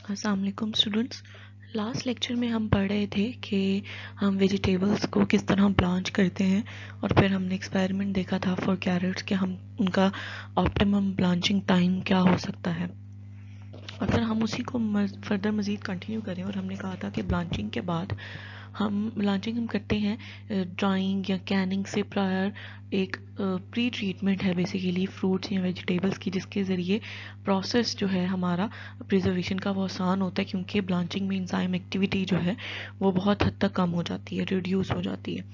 अस्सलाम वालेकुम students. Last lecture में हम पढ़ रहे थे कि हम वेजिटेबल्स को किस तरह ब्लांच करते हैं और फिर हमने एक्सपेरिमेंट देखा था फॉर कैरेट्स कि हम उनका ऑप्टिमम ब्लांचिंग टाइम क्या हो सकता है। और फिर हम उसी को फर्दर मज़ीद कंटिन्यू करें और हमने कहा था कि ब्लांचिंग के बाद ब्लांचिंग करते हैं ड्राइंग या कैनिंग से प्रायर। एक प्री ट्रीटमेंट है बेसिकली फ्रूट्स या वेजिटेबल्स की, जिसके ज़रिए प्रोसेस जो है हमारा प्रिजर्वेशन का वो आसान होता है, क्योंकि ब्लांचिंग में एंजाइम एक्टिविटी जो है वो बहुत हद तक कम हो जाती है, रिड्यूस हो जाती है।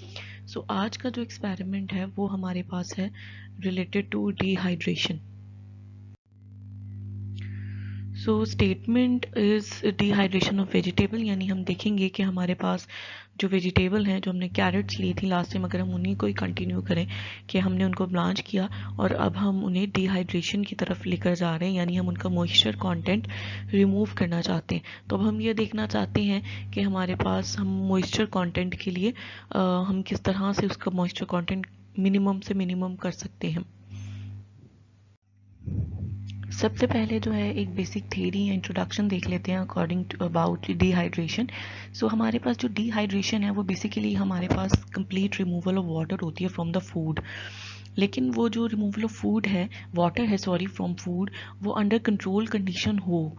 सो आज का जो एक्सपेरिमेंट है वो हमारे पास है related to dehydration. So statement is dehydration of vegetable, यानी हम देखेंगे कि हमारे पास जो वेजिटेबल हैं, जो हमने कैरेट्स ली थी लास्ट टाइम, अगर हम उन्हीं को ही कंटिन्यू करें कि हमने उनको ब्लांच किया और अब हम उन्हें डिहाइड्रेशन की तरफ लेकर जा रहे हैं, यानी हम उनका मॉइस्चर कंटेंट रिमूव करना चाहते हैं। तो अब हम ये देखना चाहते हैं कि हमारे पास हम मॉइस्चर कंटेंट के लिए हम किस तरह से उसका मॉइस्चर कंटेंट मिनिमम से मिनिमम कर सकते हैं। सबसे पहले जो है एक बेसिक थ्योरी या इंट्रोडक्शन देख लेते हैं अकॉर्डिंग टू अबाउट डिहाइड्रेशन। सो हमारे पास जो डिहाइड्रेशन है वो बेसिकली हमारे पास कंप्लीट रिमूवल ऑफ वाटर होती है फ्रॉम द फूड। लेकिन वो जो रिमूवल ऑफ फूड है, वाटर है सॉरी, फ्रॉम फूड, वो अंडर कंट्रोल कंडीशन हो।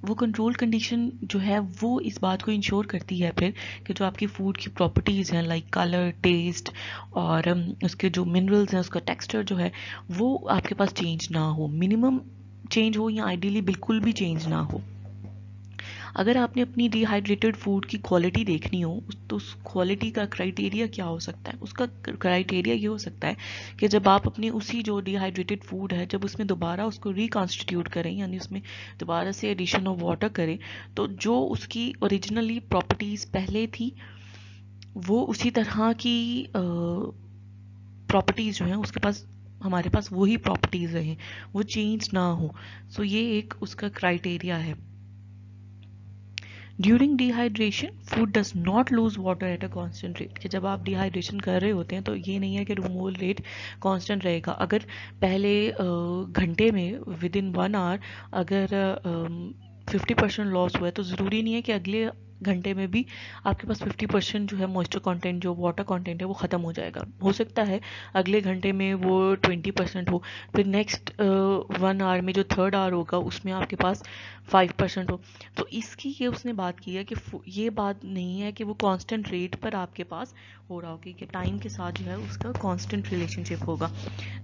वो कंट्रोल कंडीशन जो है वो इस बात को इंश्योर करती है फिर कि जो आपकी फूड की प्रॉपर्टीज़ हैं लाइक कलर, टेस्ट और उसके जो मिनरल्स हैं, उसका टेक्सचर जो है वो आपके पास चेंज ना हो, मिनिमम चेंज हो या आइडियली बिल्कुल भी चेंज ना हो। अगर आपने अपनी डिहाइड्रेटेड फूड की क्वालिटी देखनी हो तो उस क्वालिटी का क्राइटेरिया क्या हो सकता है? उसका क्राइटेरिया ये हो सकता है कि जब आप अपनी उसी जो डिहाइड्रेटेड फूड है, जब उसमें दोबारा उसको रिकॉन्स्टिट्यूट करें, यानी उसमें दोबारा से एडिशन ऑफ वाटर करें, तो जो उसकी ओरिजिनली प्रॉपर्टीज़ पहले थी वो उसी तरह की प्रॉपर्टीज़ जो हैं उसके पास, हमारे पास वही प्रॉपर्टीज़ रहें, वो चेंज ना हो। सो ये एक उसका क्राइटेरिया है। During dehydration food does not lose water at a constant rate, कि जब आप डिहाइड्रेशन कर रहे होते हैं तो ये नहीं है कि रिमूवल रेट कांस्टेंट रहेगा। अगर पहले घंटे में विद इन 1 आवर अगर 50% लॉस हुआ है, तो ज़रूरी नहीं है कि अगले घंटे में भी आपके पास 50% जो है मॉइस्चर कंटेंट, जो वाटर कंटेंट है वो ख़त्म हो जाएगा। हो सकता है अगले घंटे में वो 20% हो, फिर नेक्स्ट 1 आवर में जो थर्ड आवर होगा उसमें आपके पास 5% हो। तो इसकी ये उसने बात की है कि ये बात नहीं है कि वो कांस्टेंट रेट पर आपके पास हो रहा होगा, कि टाइम के साथ जो है उसका कांस्टेंट रिलेशनशिप होगा।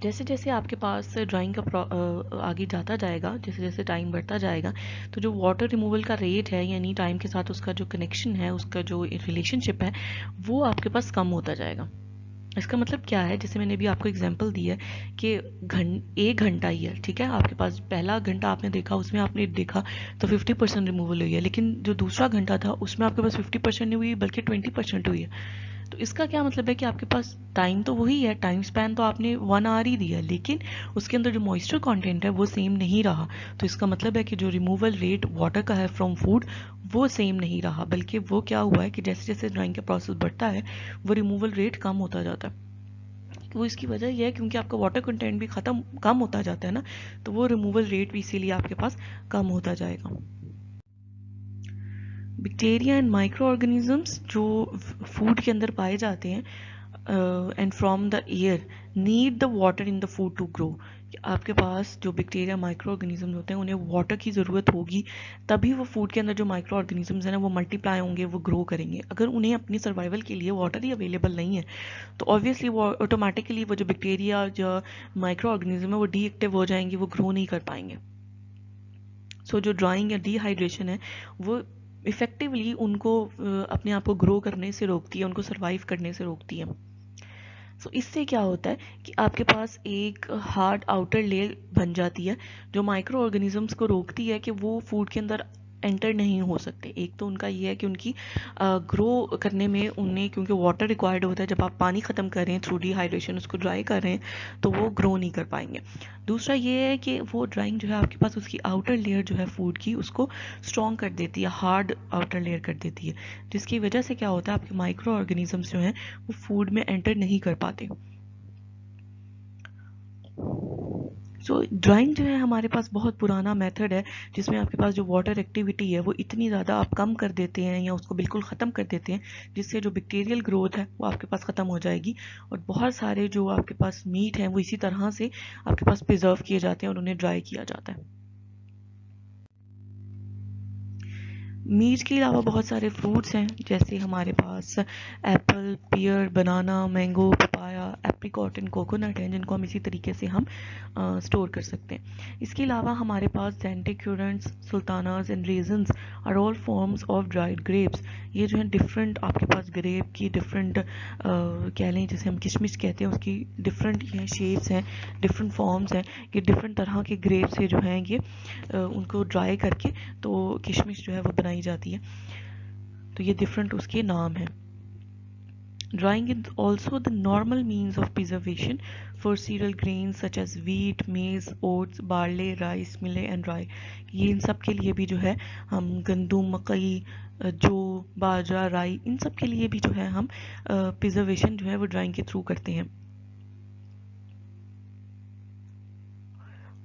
जैसे जैसे आपके पास ड्राइंग का आगे जाता जाएगा, जैसे जैसे टाइम बढ़ता जाएगा, तो जो वाटर रिमूवल का रेट है, यानी टाइम के साथ उसका जो कनेक्शन है, उसका जो रिलेशनशिप है, वो आपके पास कम होता जाएगा। इसका मतलब क्या है? जैसे मैंने भी आपको एग्जांपल दिया है कि 1 घंटा ही है, ठीक है, आपके पास पहला घंटा आपने देखा, उसमें आपने देखा तो 50% रिमूवल हुई है, लेकिन जो दूसरा घंटा था उसमें आपके पास 50% नहीं हुई बल्कि 20% हुई है। तो इसका क्या मतलब है कि आपके पास टाइम तो वही है, टाइम स्पैन तो आपने 1 आवर ही दिया है, लेकिन उसके अंदर जो मॉइस्चर कंटेंट है वो सेम नहीं रहा। तो इसका मतलब है कि जो रिमूवल रेट वाटर का है फ्रॉम फूड वो सेम नहीं रहा, बल्कि वो क्या हुआ है कि जैसे जैसे ड्राइंग का प्रोसेस बढ़ता है वो रिमूवल रेट कम होता जाता है। वो इसकी वजह यह है क्योंकि आपका वाटर कंटेंट भी कम होता जाता है ना, तो वो रिमूवल रेट भी इसीलिए आपके पास कम होता जाएगा। बैक्टीरिया एंड माइक्रो ऑर्गेनिजम्स जो फूड के अंदर पाए जाते हैं and from the air need the water in the food to grow. आपके पास जो बैक्टीरिया माइक्रो ऑर्गेनिजम्स होते हैं उन्हें वाटर की ज़रूरत होगी, तभी वो फूड के अंदर जो माइक्रो ऑर्गेनिजम्स हैं ना वो मल्टीप्लाई होंगे, वो ग्रो करेंगे। अगर उन्हें अपनी सर्वाइवल के लिए वाटर ही अवेलेबल नहीं है तो ऑब्वियसली वो ऑटोमेटिकली वो जो बैक्टीरिया जो माइक्रो ऑर्गेनिज्म है वो डीएक्टिव हो जाएंगे, वो ग्रो नहीं कर पाएंगे। सो जो ड्राइंग या डिहाइड्रेशन है वो इफ़ेक्टिवली उनको अपने आप को ग्रो करने से रोकती है, उनको सर्वाइव करने से रोकती है। सो इससे क्या होता है कि आपके पास एक हार्ड आउटर लेयर बन जाती है जो माइक्रो ऑर्गेनिजम्स को रोकती है कि वो फूड के अंदर एंटर नहीं हो सकते। एक तो उनका ये है कि उनकी ग्रो करने में उन्हें, क्योंकि वाटर रिक्वायर्ड होता है, जब आप पानी ख़त्म कर रहे हैं थ्रू डिहाइड्रेशन, उसको ड्राई कर रहे हैं तो वो ग्रो नहीं कर पाएंगे। दूसरा ये है कि वो ड्राइंग जो है आपके पास उसकी आउटर लेयर जो है फूड की उसको स्ट्रॉन्ग कर देती है, हार्ड आउटर लेयर कर देती है, जिसकी वजह से क्या होता है आपके माइक्रो ऑर्गेनिजम्स जो हैं वो फूड में एंटर नहीं कर पाते। सो ड्राइंग जो है हमारे पास बहुत पुराना मेथड है, जिसमें आपके पास जो वाटर एक्टिविटी है वो इतनी ज़्यादा आप कम कर देते हैं या उसको बिल्कुल ख़त्म कर देते हैं, जिससे जो बैक्टीरियल ग्रोथ है वो आपके पास ख़त्म हो जाएगी, और बहुत सारे जो आपके पास मीट हैं वो इसी तरह से आपके पास प्रिजर्व किए जाते हैं और उन्हें ड्राई किया जाता है। मीट के अलावा बहुत सारे फ्रूट्स हैं, जैसे हमारे पास apple, pear, banana, mango, papaya, apricot and coconut हैं, जिनको हम इसी तरीके से हम स्टोर कर सकते हैं। इसके अलावा हमारे पास जेंटिक्यूरेंट्स, sultanas and raisins are all forms of dried grapes. ये जो है डिफरेंट आपके पास ग्रेप की डिफरेंट कह लें जैसे हम किशमिश कहते हैं, उसकी डिफरेंट ये शेप्स हैं, डिफरेंट फॉर्म्स हैं। ये डिफरेंट तरह के ग्रेप से जो हैं ये उनको ड्राई करके तो किशमिश जो है वो बनाई जाती है, तो ये डिफरेंट उसके नाम हैं। Drying is also the normal means of preservation for cereal grains such as wheat, maize, oats, barley, rice, millet and rye. ये इन सब के लिए भी जो है हम गंदुम, मकई, जौ, बाजरा, राई, इन सब के लिए भी जो है हम प्रिजर्वेशन जो है वो ड्राइंग के थ्रू करते हैं।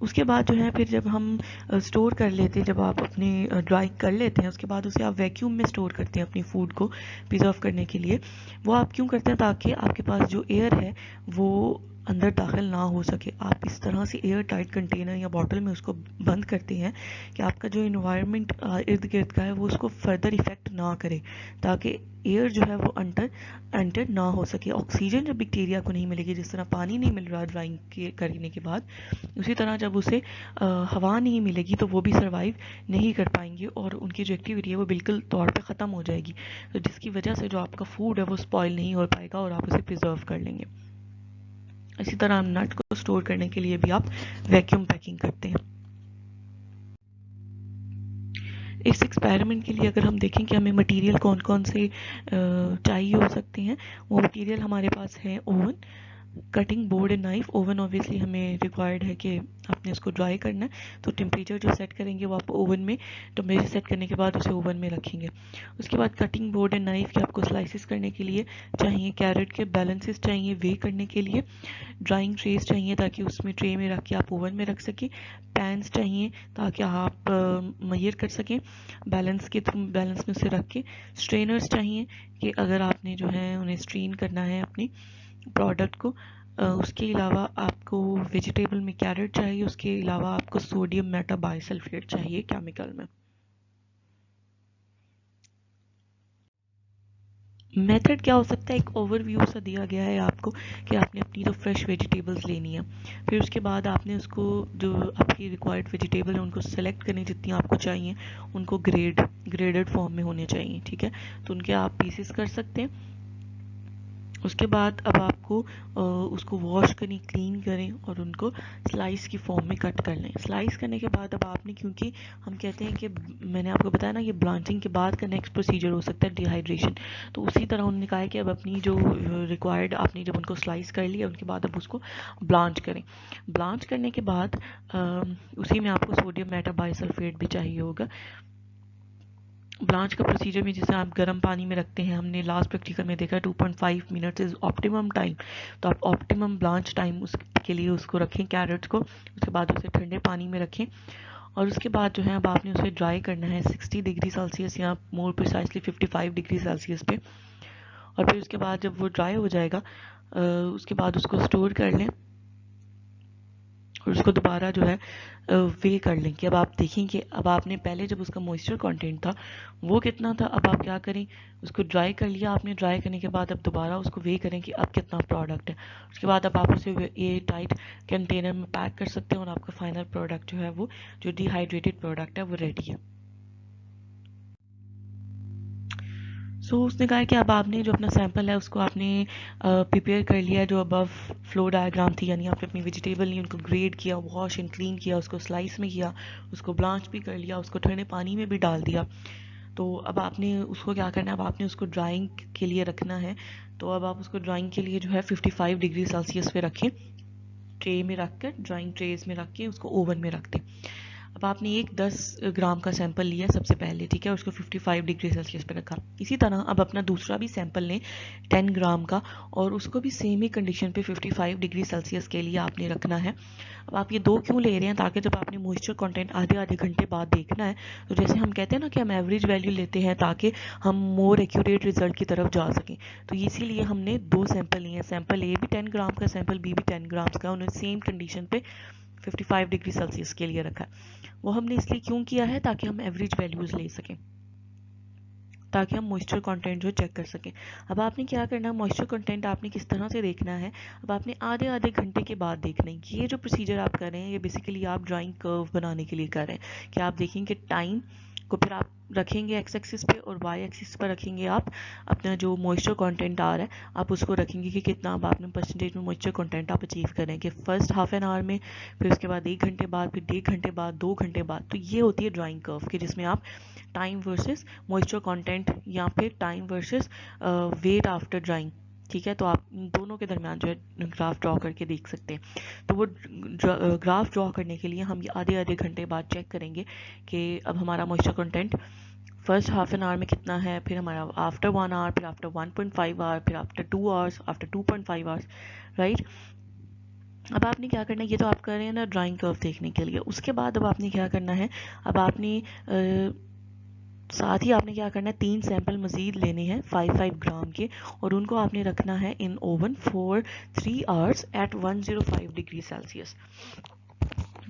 उसके बाद जो है फिर जब हम स्टोर कर लेते हैं, जब आप अपने ड्राई कर लेते हैं, उसके बाद उसे आप वैक्यूम में स्टोर करते हैं अपनी फूड को प्रिजर्व करने के लिए। वो आप क्यों करते हैं? ताकि आपके पास जो एयर है वो अंदर दाखिल ना हो सके। आप इस तरह से एयर टाइट कंटेनर या बॉटल में उसको बंद करते हैं कि आपका जो इन्वायरमेंट इर्द गिर्द का है वो उसको फर्दर इफेक्ट ना करे, ताकि एयर जो है वो एंटर ना हो सके। ऑक्सीजन जब बैक्टीरिया को नहीं मिलेगी, जिस तरह पानी नहीं मिल रहा ड्राइंग के करने के बाद, उसी तरह जब उसे हवा नहीं मिलेगी तो वो भी सर्वाइव नहीं कर पाएंगे और उनकी जो एक्टिविटी है वो बिल्कुल तौर पे ख़त्म हो जाएगी, तो जिसकी वजह से जो आपका फूड है वो स्पॉइल नहीं हो पाएगा और आप उसे प्रिजर्व कर लेंगे। इसी तरह नट को स्टोर करने के लिए भी आप वैक्यूम पैकिंग करते हैं। इस एक्सपेरिमेंट के लिए अगर हम देखें कि हमें मटेरियल कौन कौन से चाहिए हो सकते हैं, वो मटेरियल हमारे पास है oven, cutting board and knife. Oven obviously हमें रिक्वायर्ड है कि आपने इसको ड्राई करना है, तो टेम्परेचर जो सेट करेंगे वो आप ओवन में, टेम्परेचर सेट करने के बाद उसे ओवन में रखेंगे। उसके बाद कटिंग बोर्ड एंड नाइफ के आपको स्लाइसिस करने के लिए चाहिए, कैरेट के बैलेंसेस चाहिए वे करने के लिए, ड्राइंग ट्रेस चाहिए ताकि उसमें ट्रे में रख के आप ओवन में रख सकें, पैन्स चाहिए ताकि आप मेजर कर सकें बैलेंस में उसे रख के, स्ट्रेनर्स चाहिए कि अगर आपने जो है उन्हें स्ट्रेन करना है अपनी प्रोडक्ट को। उसके अलावा आपको वेजिटेबल में कैरेट चाहिए, उसके अलावा आपको सोडियम मेटाबाइसल्फेट चाहिए केमिकल में। मेथड क्या हो सकता है? एक ओवरव्यू सा दिया गया है आपको कि आपने अपनी तो फ्रेश वेजिटेबल्स लेनी है, फिर उसके बाद आपने उसको जो आपकी रिक्वायर्ड वेजिटेबल है उनको सेलेक्ट करनी, जितनी आपको चाहिए उनको ग्रेडेड फॉर्म में होने चाहिए, ठीक है, तो उनके आप पीसेस कर सकते हैं। उसके बाद अब आपको उसको वॉश करें, क्लीन करें और उनको स्लाइस की फॉर्म में कट कर लें। स्लाइस करने के बाद अब आपने, क्योंकि हम कहते हैं कि मैंने आपको बताया ना ये ब्लांचिंग के बाद का नेक्स्ट प्रोसीजर हो सकता है डिहाइड्रेशन, तो उसी तरह उन्होंने कहा है कि अब अपनी जो रिक्वायर्ड आपने जब उनको स्लाइस कर लिया उनके बाद अब उसको ब्लांच करें। ब्लांच करने के बाद उसी में आपको सोडियम मेटाबाइसल्फेट भी चाहिए होगा। ब्लांच का प्रोसीजर में जैसे आप गर्म पानी में रखते हैं, हमने लास्ट प्रैक्टिकल में देखा 2.5 मिनट्स इज ऑप्टिमम टाइम, तो आप ऑप्टिमम ब्लांच टाइम उसके लिए उसको रखें कैरेट्स को। उसके बाद उसे ठंडे पानी में रखें और उसके बाद जो है अब आपने उसे ड्राई करना है 60 डिग्री सेल्सियस या मोर प्रिसाइसली 55 डिग्री सेल्सियस पे। और फिर उसके बाद जब वो ड्राई हो जाएगा उसके बाद उसको स्टोर कर लें और उसको दोबारा जो है वे कर लें कि अब आप देखें कि अब आपने पहले जब उसका मॉइस्चर कंटेंट था वो कितना था, अब आप क्या करें, उसको ड्राई कर लिया आपने, ड्राई करने के बाद अब दोबारा उसको वे करें कि अब कितना प्रोडक्ट है। उसके बाद अब आप उसे एयर टाइट कंटेनर में पैक कर सकते हैं और आपका फाइनल प्रोडक्ट जो है वो जो डिहाइड्रेटेड प्रोडक्ट है वो रेडी है। सो उसने कहा कि अब आपने जो अपना सैंपल है उसको आपने प्रिपेयर कर लिया जो अबव फ्लो डायग्राम थी, यानी आपने अपनी वेजिटेबल ली, उनको ग्रेड किया, वॉश एंड क्लीन किया, उसको स्लाइस में किया, उसको ब्लांच भी कर लिया, उसको ठंडे पानी में भी डाल दिया। तो अब आपने उसको क्या करना है, अब आपने उसको ड्राइंग के लिए रखना है। तो अब आप उसको ड्राइंग के लिए जो है 55 डिग्री सेल्सियस पे रखें, ट्रे में रख कर, ड्राइंग ट्रेज में रख के उसको ओवन में रख दें। अब आपने एक 10 ग्राम का सैंपल लिया सबसे पहले, ठीक है, उसको 55 डिग्री सेल्सियस पे रखा। इसी तरह अब अपना दूसरा भी सैंपल लें 10 ग्राम का, और उसको भी सेम ही कंडीशन पे 55 डिग्री सेल्सियस के लिए आपने रखना है। अब आप ये दो क्यों ले रहे हैं, ताकि जब आपने मॉइस्चर कंटेंट आधे आधे घंटे बाद देखना है, तो जैसे हम कहते हैं ना कि हम एवरेज वैल्यू लेते हैं ताकि हम मोर एक्यूरेट रिजल्ट की तरफ जा सकें, तो इसीलिए हमने दो सैंपल लिए हैं। सैंपल ए भी 10 ग्राम का, सैंपल बी भी 10 ग्राम का, उन्हें सेम कंडीशन पे 55 डिग्री सेल्सियस के लिए रखा है। वो हमने इसलिए क्यों किया है, ताकि हम एवरेज वैल्यूज ले सकें, ताकि हम मॉइस्चर कंटेंट जो चेक कर सकें। अब आपने क्या करना है, मॉइस्चर कंटेंट आपने किस तरह से देखना है, अब आपने आधे आधे घंटे के बाद देखना है। ये जो प्रोसीजर आप कर रहे हैं, ये बेसिकली आप ड्राइंग कर्व बनाने के लिए कर रहे हैं, कि आप देखेंगे टाइम को फिर आप रखेंगे एक्स एक्सिस पे, और वाई एक्सिस पर रखेंगे आप अपना जो मॉइस्चर कंटेंट आ रहा है, आप उसको रखेंगे कि कितना अब आपने परसेंटेज में मॉइस्चर कंटेंट आप अचीव करें, कि फर्स्ट हाफ एन आवर में, फिर उसके बाद 1 घंटे बाद, फिर 1.5 घंटे बाद, 2 घंटे बाद। तो ये होती है ड्राइंग कर्व, कि जिसमें आप टाइम वर्सेस मॉइस्चर कंटेंट या फिर time versus weight after drying, ठीक है, तो आप दोनों के दरमियान जो है ग्राफ ड्रॉ करके देख सकते हैं। तो वो ग्राफ ड्रॉ करने के लिए हम ये आधे आधे घंटे बाद चेक करेंगे कि अब हमारा moisture content first half an our में कितना है, फिर हमारा आफ्टर 1 आवर, फिर आफ्टर 1.5 आवर, फिर after 2 hours, after 2.5 hours, right. अब आपने क्या करना है, ये तो आप कर रहे हैं ना ड्राइंग कर्व देखने के लिए। उसके बाद अब आपने क्या करना है, अब आपने साथ ही आपने क्या करना है, 3 सैंपल मज़ीद लेने हैं 5 ग्राम के, और उनको आपने रखना है in oven for 3 hours at 105 degree Celsius.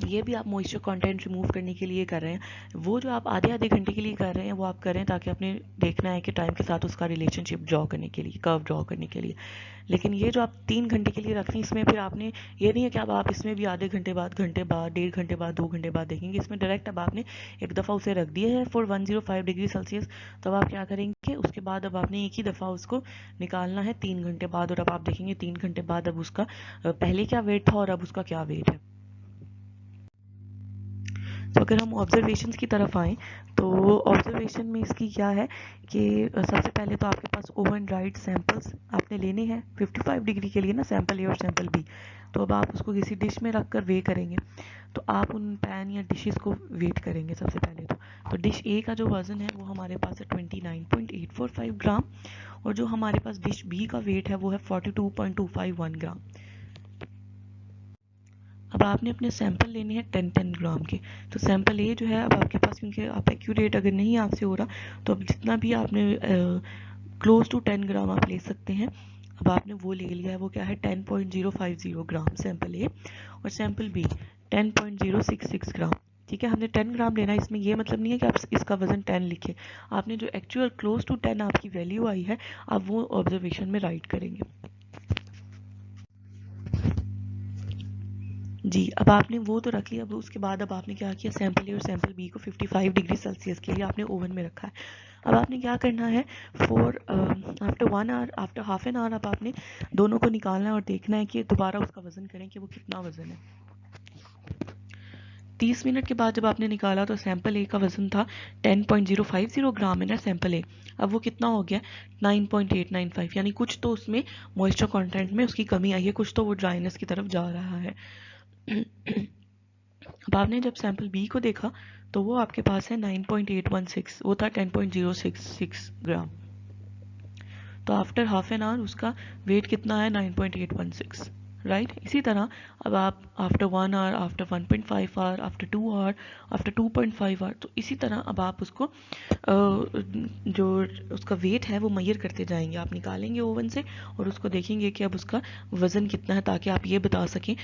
ये भी आप मॉइस्चर कंटेंट रिमूव करने के लिए कर रहे हैं। वो जो आप आधे आधे घंटे के लिए कर रहे हैं, वो आप कर रहे हैं ताकि आपने देखना है कि टाइम के साथ उसका रिलेशनशिप ड्रॉ करने के लिए, कर्व ड्रॉ करने के लिए। लेकिन ये जो आप 3 घंटे के लिए रख रहे हैं, इसमें फिर आपने ये नहीं है कि अब आप इसमें भी आधे घंटे बाद, घंटे बाद, 1.5 घंटे बाद, 2 घंटे बाद देखेंगे। इसमें डायरेक्ट अब आपने एक दफ़ा उसे रख दिया है फॉर 105 डिग्री सेल्सियस। तो अब आप क्या करेंगे, उसके बाद अब आपने एक ही दफ़ा उसको निकालना है 3 घंटे बाद, और अब आप देखेंगे 3 घंटे बाद अब उसका पहले क्या वेट था और अब उसका क्या वेट है। तो अगर हम ऑब्जर्वेशन की तरफ आएँ, तो ऑब्जर्वेशन में इसकी क्या है कि सबसे पहले तो आपके पास ओवन ड्राइड सैंपल्स आपने लेने हैं 55 डिग्री के लिए ना, सैंपल ए और सैंपल बी। तो अब आप उसको किसी डिश में रख कर वे करेंगे। तो आप उन पैन या डिशेस को वेट करेंगे सबसे पहले तो डिश ए का जो वज़न है वो हमारे पास है 29.845 ग्राम, और जो हमारे पास डिश बी का वेट है वो है 42.251 ग्राम। अब आपने अपने सैंपल लेने हैं 10 ग्राम के। तो सैंपल ए जो है अब आपके पास, क्योंकि आप एक्यूरेट अगर नहीं आपसे हो रहा, तो अब जितना भी आपने क्लोज टू 10 ग्राम आप ले सकते हैं। अब आपने वो ले लिया है, वो क्या है 10.050 ग्राम सैंपल ए, और सैंपल बी 10.066 ग्राम। ठीक है, हमने 10 ग्राम लेना है। इसमें ये मतलब नहीं है कि आप इसका वजन 10 लिखें, आपने जो एक्चुअल क्लोज टू 10 आपकी वैल्यू आई है, आप वो ऑब्जर्वेशन में राइट करेंगे। जी, अब आपने वो तो रख लिया। अब उसके बाद अब आपने क्या किया, सैंपल ए और सैंपल बी को 55 डिग्री सेल्सियस के लिए आपने ओवन में रखा है। अब आपने क्या करना है, for after 1 hour, after half an hour, अब आपने दोनों को निकालना है और देखना है कि दोबारा उसका वज़न करें कि वो कितना वज़न है। 30 मिनट के बाद जब आपने निकाला तो सैंपल ए का वज़न था 10.050 ग्राम है ना सैंपल ए। अब वो कितना हो गया 9.895, यानी कुछ तो उसमें मॉइस्चर कंटेंट में उसकी कमी आई है, कुछ तो वो ड्राइनेस की तरफ जा रहा है। अब आपने जब सैंपल बी को देखा तो वो आपके पास है 9.816, वो था 10.066 ग्राम। तो आफ्टर हाफ एन आवर उसका वेट कितना है 9.816, राइट। इसी तरह अब आप after 1 hour, after 1.5 hour, after 2 hour, after 2.5 hour, तो इसी तरह अब आप उसको जो उसका वेट है वो मेजर करते जाएंगे। आप निकालेंगे ओवन से और उसको देखेंगे कि अब उसका वज़न कितना है, ताकि आप ये बता सकें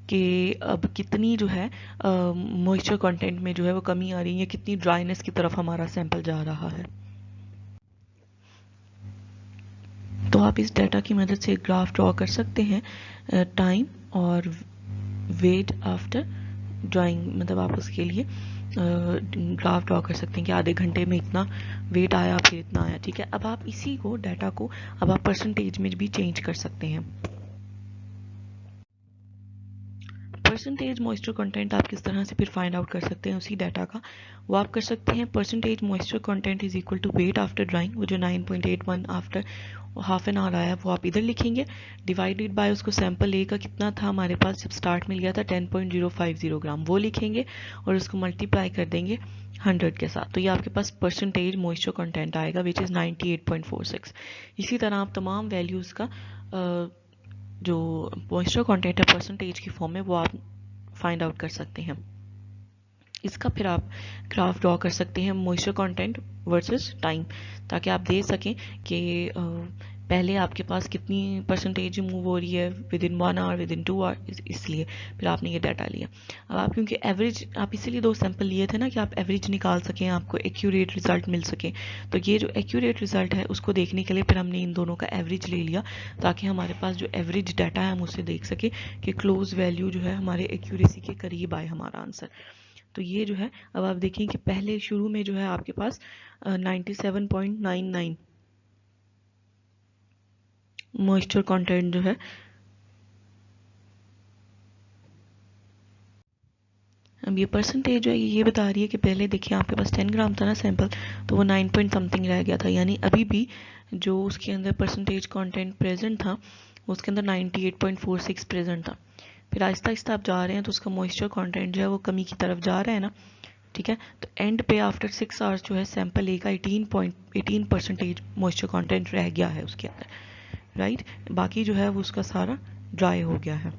कि अब कितनी जो है मॉइस्चर कंटेंट में जो है वो कमी आ रही है, कितनी ड्राइनेस की तरफ हमारा सैंपल जा रहा है। तो आप इस डाटा की मदद से ग्राफ ड्रॉ कर सकते हैं टाइम और वेट आफ्टर ड्राइंग, मतलब आप उसके लिए ग्राफ ड्रॉ कर सकते हैं कि आधे घंटे में इतना वेट आया, फिर इतना आया। ठीक है, अब आप इसी को डाटा को अब आप परसेंटेज में भी चेंज कर सकते हैं। परसेंटेज मॉइस्चर कंटेंट आप किस तरह से फिर फाइंड आउट कर सकते हैं उसी डाटा का, वो आप कर सकते हैं percentage moisture content is equal to weight after drying, वो जो 9.81 आफ्टर हाफ एन आवर आया वो आप इधर लिखेंगे, डिवाइडेड बाय उसको सैंपल ए का कितना था हमारे पास जब स्टार्ट मिल गया था 10.050 ग्राम, वो लिखेंगे और उसको मल्टीप्लाई कर देंगे 100 के साथ, तो ये आपके पास परसेंटेज मॉइस्चर कंटेंट आएगा विच इज़ 98.46। इसी तरह आप तमाम वैल्यूज़ का जो मॉइस्चर कंटेंट है परसेंटेज की फॉर्म में वो आप फाइंड आउट कर सकते हैं। इसका फिर आप ग्राफ ड्रॉ कर सकते हैं मॉइस्चर कंटेंट वर्सेस टाइम, ताकि आप देख सकें कि पहले आपके पास कितनी परसेंटेज मूव हो रही है within 1 hour within 2 hour, इसलिए फिर आपने ये डाटा लिया। अब आप क्योंकि एवरेज आप इसीलिए 2 सैंपल लिए थे ना कि आप एवरेज निकाल सकें, आपको एक्यूरेट रिजल्ट मिल सके, तो ये जो एक्यूरेट रिजल्ट है उसको देखने के लिए फिर हमने इन दोनों का एवरेज ले लिया, ताकि हमारे पास जो एवरेज डाटा है हम उससे देख सकें कि क्लोज वैल्यू जो है हमारे एक्यूरेसी के करीब आए हमारा आंसर। तो ये जो है अब आप देखें कि पहले शुरू में जो है आपके पास 97.99 मॉइस्चर कंटेंट जो है अब ये परसेंटेज जो है ये बता रही है कि पहले देखिए आपके पास 10 ग्राम था ना सैंपल, तो वो 9 पॉइंट समथिंग रह गया था, यानी अभी भी जो उसके अंदर परसेंटेज कंटेंट प्रेजेंट था उसके अंदर 98.46 प्रेजेंट था। फिर आहिस्ता आहिस्ता आप जा रहे हैं तो उसका मॉइस्चर कंटेंट जो है वो कमी की तरफ जा रहा है ना, ठीक है। तो एंड पे आफ्टर 6 आवर्स जो है सैंपल ए का 18% मॉइस्चर कंटेंट रह गया है उसके अंदर, राइट। बाकी जो है वो उसका सारा ड्राई हो गया है।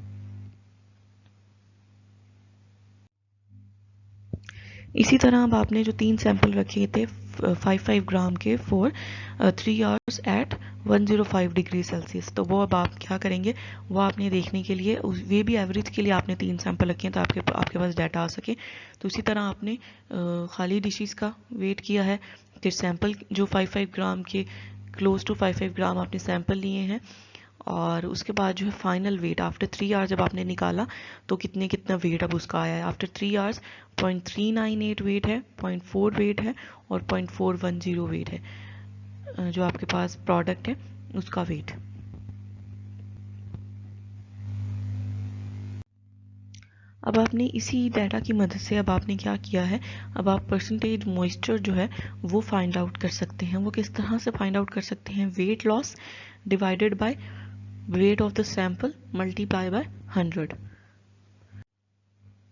इसी तरह अब आपने जो 3 सैंपल रखे थे 5 ग्राम के for 3 hours at 105 degree Celsius, तो वो अब आप क्या करेंगे, वो आपने देखने के लिए वे भी एवरेज के लिए आपने 3 सैंपल रखे हैं तो आपके पास डाटा आ सके। तो उसी तरह आपने खाली डिशेस का वेट किया है, फिर सैंपल जो 5 ग्राम के क्लोज टू 5 ग्राम आपने सैंपल लिए हैं, और उसके बाद जो है फाइनल वेट आफ्टर 3 आवर्स जब आपने निकाला तो कितना वेट अब उसका आया है। आफ्टर 3 आवर्स 0.398 वेट है, 0.4 वेट है और 0.410 वेट है जो आपके पास प्रोडक्ट है उसका वेट। अब आपने इसी डाटा की मदद से अब आपने क्या किया है, अब आप परसेंटेज मॉइस्चर जो है वो फाइंड आउट कर सकते हैं। वो किस तरह से फाइंड आउट कर सकते हैं, weight loss divided by weight of the sample multiply by 100।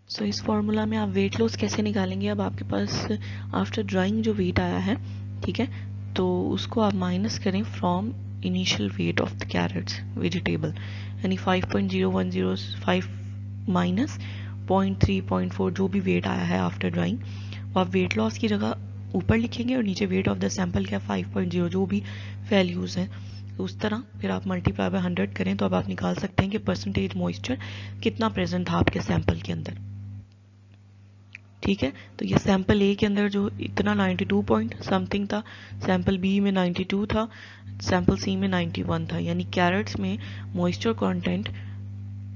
सो इस फॉर्मूला में आप वेट लॉस कैसे निकालेंगे, अब आपके पास आफ्टर ड्राइंग जो वेट आया है, ठीक है, तो उसको आप माइनस करें from initial weight of the carrots vegetable, यानी 5.0105 माइनस 0.3.4 जो भी वेट आया है आफ्टर ड्राइंग, वो आप वेट लॉस की जगह ऊपर लिखेंगे और नीचे वेट ऑफ द सैंपल क्या 5.0 जो भी वैल्यूज़ हैं, तो उस तरह फिर आप मल्टीप्लाई बाय 100 करें तो अब आप निकाल सकते हैं कि परसेंटेज मॉइस्चर कितना प्रेजेंट था आपके सैंपल के अंदर, ठीक है। तो ये सैंपल ए के अंदर जो इतना 92 पॉइंट समथिंग था, सैंपल बी में 92 था, सैंपल सी में 91 था, यानी कैरेट्स में मॉइस्चर कंटेंट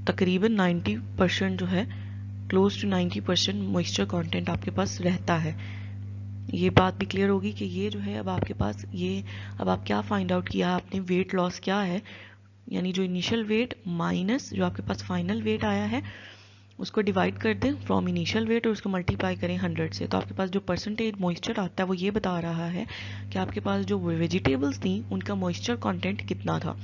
तकरीबन 90% जो है, क्लोज टू 90% मॉइस्चर कंटेंट आपके पास रहता है। ये बात भी क्लियर होगी कि ये जो है अब आपके पास ये अब आप क्या फाइंड आउट किया है आपने, वेट लॉस क्या है, यानी जो इनिशियल वेट माइनस जो आपके पास फाइनल वेट आया है उसको डिवाइड कर दें फ्रॉम इनिशियल वेट और उसको मल्टीप्लाई करें 100 से, तो आपके पास जो परसेंटेज मॉइस्चर आता है वो ये बता रहा है कि आपके पास जो वेजिटेबल्स थी उनका मॉइस्चर कंटेंट कितना था।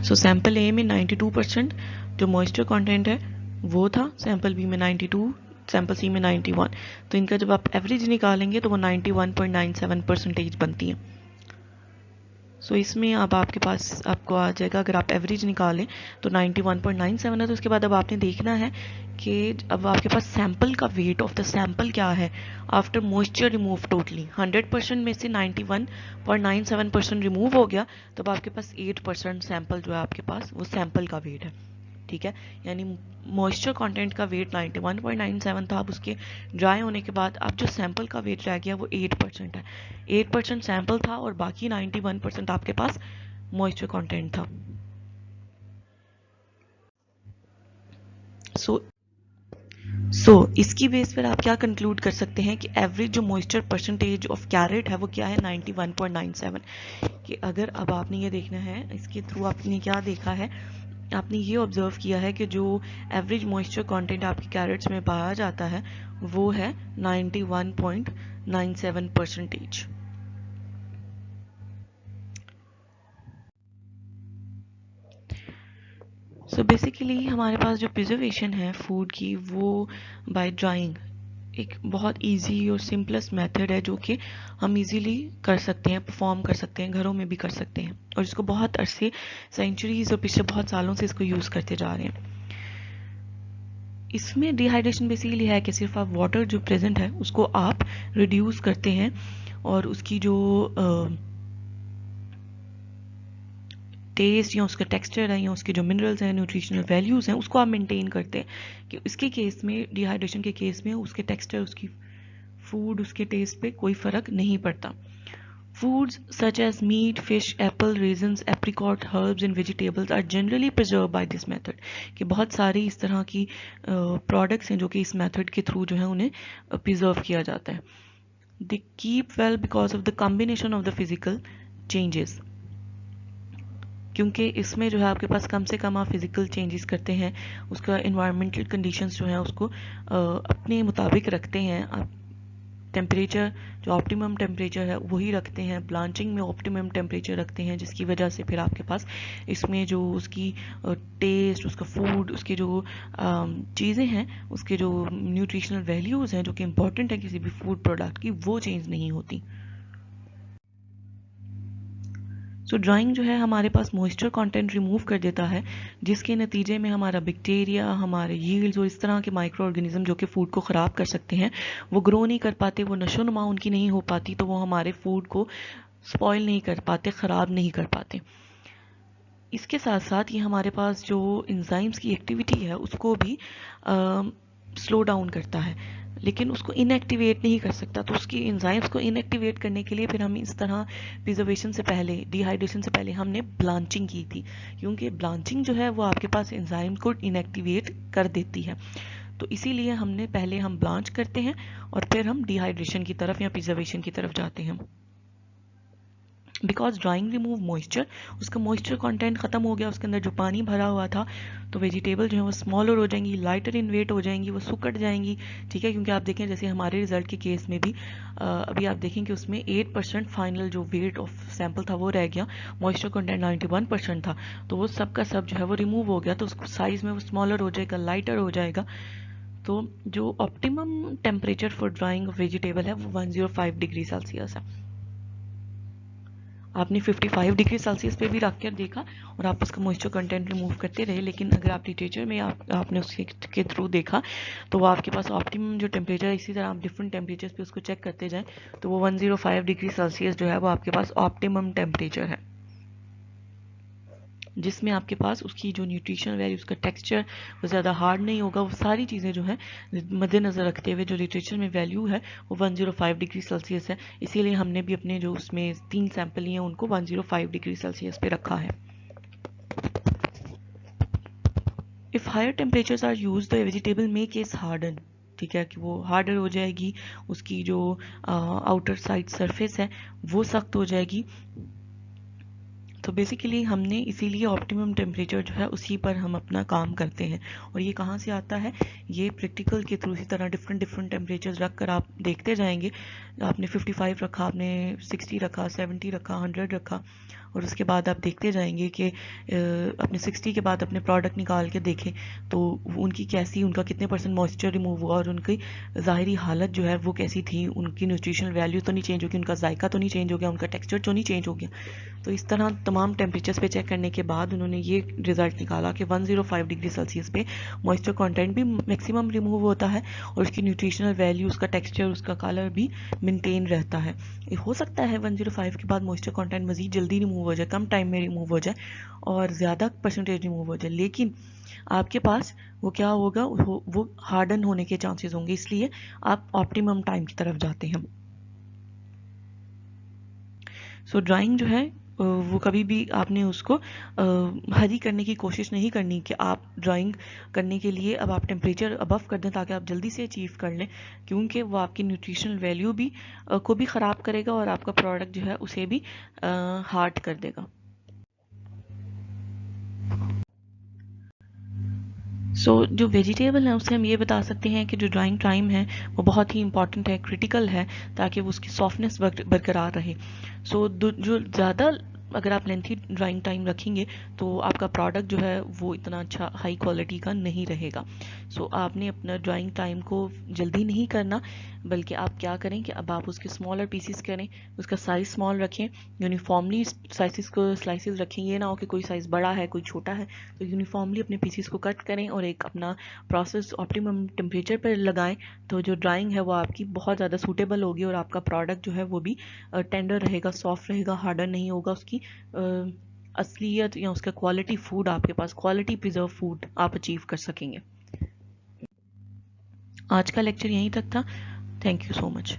सो सैंपल ए में 92% जो मॉइस्चर कंटेंट है वो था, सैंपल बी में 92, सैंपल सी में 91, तो इनका जब आप एवरेज निकालेंगे तो वो 91.97% बनती है। सो इसमें अब आपके पास आपको आ जाएगा, अगर आप एवरेज निकालें तो 91.97 है, तो उसके बाद अब आपने देखना है कि अब आपके पास सैंपल का वेट ऑफ द सैंपल क्या है आफ्टर मॉइस्चर रिमूव टोटली 100% में से 91.97% रिमूव हो गया, तो अब आपके पास 8% सैंपल जो है आपके पास वो सैंपल का वेट है, ठीक है। यानी मॉइस्चर कंटेंट का वेट 91.97 था, अब उसके ड्राई होने के बाद अब जो सैंपल का वेट रह गया वो 8% है, 8% सैंपल था और बाकी 91% आपके पास मॉइस्चर कंटेंट था। सो इसकी बेस पर आप क्या कंक्लूड कर सकते हैं कि एवरेज जो मॉइस्चर परसेंटेज ऑफ कैरेट है वो क्या है 91.97, कि अगर अब आपने ये देखना है इसके थ्रू आपने क्या देखा है आपने ये ऑब्जर्व किया है कि जो एवरेज मॉइस्चर कंटेंट आपके कैरेट्स में पाया जाता है वो है 91.97%। सो बेसिकली हमारे पास जो प्रिजर्वेशन है फूड की वो बाय ड्राइंग एक बहुत इजी और सिंपलेस्ट मेथड है जो कि हम इजीली कर सकते हैं, परफॉर्म कर सकते हैं, घरों में भी कर सकते हैं और इसको बहुत अरसे सेंचुरीज और पिछले बहुत सालों से इसको यूज़ करते जा रहे हैं। इसमें डिहाइड्रेशन बेसिकली है कि सिर्फ आप वाटर जो प्रेजेंट है उसको आप रिड्यूस करते हैं और उसकी जो टेस्ट या उसका टेक्सचर है या उसके जो मिनरल्स हैं, न्यूट्रिशनल वैल्यूज़ हैं, उसको आप मेंटेन करते हैं कि इसके केस में, डिहाइड्रेशन के केस में उसके टेक्सचर, उसकी फूड, उसके टेस्ट पे कोई फ़र्क नहीं पड़ता। Foods such as meat, fish, apple, raisins, apricot, herbs and vegetables are generally preserved by this method। कि बहुत सारी इस तरह की प्रोडक्ट्स हैं जो कि इस मेथड के थ्रू जो है उन्हें प्रिजर्व किया जाता है। They keep well because of the combination of the physical changes। क्योंकि इसमें जो है आपके पास कम से कम आप फिजिकल चेंजेस करते हैं, उसका इन्वायरमेंटल कंडीशंस जो है उसको अपने मुताबिक रखते हैं। आप टेम्परेचर जो ऑप्टिमम टेम्परेचर है वही रखते हैं, ब्लांचिंग में ऑप्टिमम टेम्परेचर रखते हैं, जिसकी वजह से फिर आपके पास इसमें जो उसकी टेस्ट, उसका फूड, उसकी जो चीज़ें हैं, उसके जो न्यूट्रिशनल वैल्यूज़ हैं जो कि इम्पॉर्टेंट है किसी भी फूड प्रोडक्ट की, वो चेंज नहीं होती। सो ड्राइंग जो है हमारे पास मॉइस्चर कंटेंट रिमूव कर देता है, जिसके नतीजे में हमारा बैक्टीरिया, हमारे यील्ड्स और इस तरह के माइक्रो ऑर्गेनिज्म जो कि फूड को ख़राब कर सकते हैं वो ग्रो नहीं कर पाते, वो नशोनुमा उनकी नहीं हो पाती, तो वो हमारे फूड को स्पॉइल नहीं कर पाते, ख़राब नहीं कर पाते। इसके साथ साथ ये हमारे पास जो एंजाइम्स की एक्टिविटी है उसको भी स्लो डाउन करता है, लेकिन उसको इनएक्टिवेट नहीं कर सकता। तो उसकी एंजाइम्स को इनएक्टिवेट करने के लिए फिर हम इस तरह प्रिजर्वेशन से पहले, डिहाइड्रेशन से पहले हमने ब्लांचिंग की थी, क्योंकि ब्लांचिंग जो है वो आपके पास एंजाइम को इनएक्टिवेट कर देती है। तो इसीलिए हमने पहले हम ब्लांच करते हैं और फिर हम डिहाइड्रेशन की तरफ या प्रिजर्वेशन की तरफ जाते हैं। बिकॉज ड्राइंग रिमूव मॉइस्चर, उसका मॉइस्चर कंटेंट खत्म हो गया, उसके अंदर जो पानी भरा हुआ था, तो वेजिटेबल जो है वो स्मॉलर हो जाएंगी, लाइटर इन वेट हो जाएंगी, वो सुकड़ जाएंगी। ठीक है, क्योंकि आप देखें जैसे हमारे रिजल्ट के केस में भी अभी आप देखें कि उसमें 8% फाइनल जो वेट ऑफ सैंपल था वो रह गया, मॉइस्चर कंटेंट 91% था, तो वो सब का सब जो है वो रिमूव हो गया, तो उसको साइज में वो स्मॉलर हो जाएगा, लाइटर हो जाएगा। तो जो optimum temperature for drying of vegetable है वो 105 डिग्री सेल्सियस है। आपने 55 डिग्री सेल्सियस पे भी रख कर देखा और आप उसका मॉइस्चर कंटेंट रिमूव करते रहे, लेकिन अगर आप लिटरेचर में आपने उसके के थ्रू देखा तो वो आपके पास ऑप्टिमम जो टेम्परेचर है, इसी तरह आप डिफरेंट टेम्परेचर्स पे उसको चेक करते जाएं तो वो 105 डिग्री सेल्सियस जो है वो आपके पास ऑप्टिमम टेम्परेचर है, जिसमें आपके पास उसकी जो न्यूट्रिशन वैल्यू, उसका टेक्सचर वो ज़्यादा हार्ड नहीं होगा। वो सारी चीज़ें जो है मद्देनज़र रखते हुए जो लिटरेचर में वैल्यू है वो 105 डिग्री सेल्सियस है। इसीलिए हमने भी अपने जो उसमें 3 सैंपल लिए उनको 105 डिग्री सेल्सियस पे रखा है। If higher temperatures are use the vegetable make is harden. ठीक है, कि वो हार्डर हो जाएगी, उसकी जो आउटर साइड सरफेस है वो सख्त हो जाएगी। तो बेसिकली हमने इसीलिए ऑप्टिमम टेम्परेचर जो है उसी पर हम अपना काम करते हैं। और ये कहाँ से आता है, ये प्रैक्टिकल के थ्रू इसी तरह डिफरेंट डिफरेंट रख कर आप देखते जाएंगे। आपने 55 रखा, आपने 60 रखा, 70 रखा, 100 रखा, और उसके बाद आप देखते जाएंगे कि अपने 60 के बाद अपने प्रोडक्ट निकाल के देखें तो उनकी कैसी, उनका कितने % मॉइस्चर रिमूव हुआ और उनकी ज़ाहिरी हालत जो है वो कैसी थी, उनकी न्यूट्रिशनल वैल्यू तो नहीं चेंज होगी, उनका जायका तो नहीं चेंज हो गया, उनका टेक्सचर तो नहीं चेंज हो गया। तो इस तरह तमाम टेम्परेचर्स पे चेक करने के बाद उन्होंने ये रिजल्ट निकाला कि 105 डिग्री सेल्सियस पे मॉइस्चर कंटेंट भी मैक्सिमम रिमूव होता है और उसकी न्यूट्रिशनल वैल्यू, उसका टेक्सचर, उसका कलर भी मेंटेन रहता है। हो सकता है 105 के बाद मॉइस्चर कंटेंट मज़ीद जल्दी रिमूव हो जाए, कम टाइम में रिमूव हो जाए और ज़्यादा % रिमूव हो जाए, लेकिन आपके पास वो क्या होगा, वो हार्डन होने के चांसेस होंगे, इसलिए आप ऑप्टिमम टाइम की तरफ जाते हैं। सो ड्राइंग जो है वो कभी भी आपने उसको हरी करने की कोशिश नहीं करनी कि आप ड्राइंग करने के लिए अब आप टेम्परेचर अबव कर दें ताकि आप जल्दी से अचीव कर लें, क्योंकि वो आपकी न्यूट्रिशनल वैल्यू भी को भी ख़राब करेगा और आपका प्रोडक्ट जो है उसे भी हार्ड कर देगा। जो वेजिटेबल है उससे हम ये बता सकते हैं कि जो ड्राइंग टाइम है वो बहुत ही इंपॉर्टेंट है, क्रिटिकल है, ताकि वो उसकी सॉफ्टनेस बरकरार रहे। जो ज़्यादा अगर आप लेंथी ड्राइंग टाइम रखेंगे तो आपका प्रोडक्ट जो है वो इतना अच्छा हाई क्वालिटी का नहीं रहेगा। आपने अपना ड्राइंग टाइम को जल्दी नहीं करना, बल्कि आप क्या करें कि अब आप उसके स्मॉलर पीसीस करें, उसका साइज़ स्मॉल रखें, यूनिफॉर्मली स्लाइसिस रखें। ये ना हो कि कोई साइज़ बड़ा है कोई छोटा है, तो यूनिफॉर्मली अपने पीसीस को कट करें और एक अपना प्रोसेस ऑप्टिमम टेम्परेचर पर लगाएं। तो जो ड्राइंग है वो आपकी बहुत ज़्यादा सूटेबल होगी और आपका प्रोडक्ट जो है वो भी टेंडर रहेगा, सॉफ्ट रहेगा, हार्डर नहीं होगा। उसकी असलियत या उसका क्वालिटी फूड आपके पास, क्वालिटी प्रिजर्व फूड आप अचीव कर सकेंगे। आज का लेक्चर यहीं तक था। Thank you so much.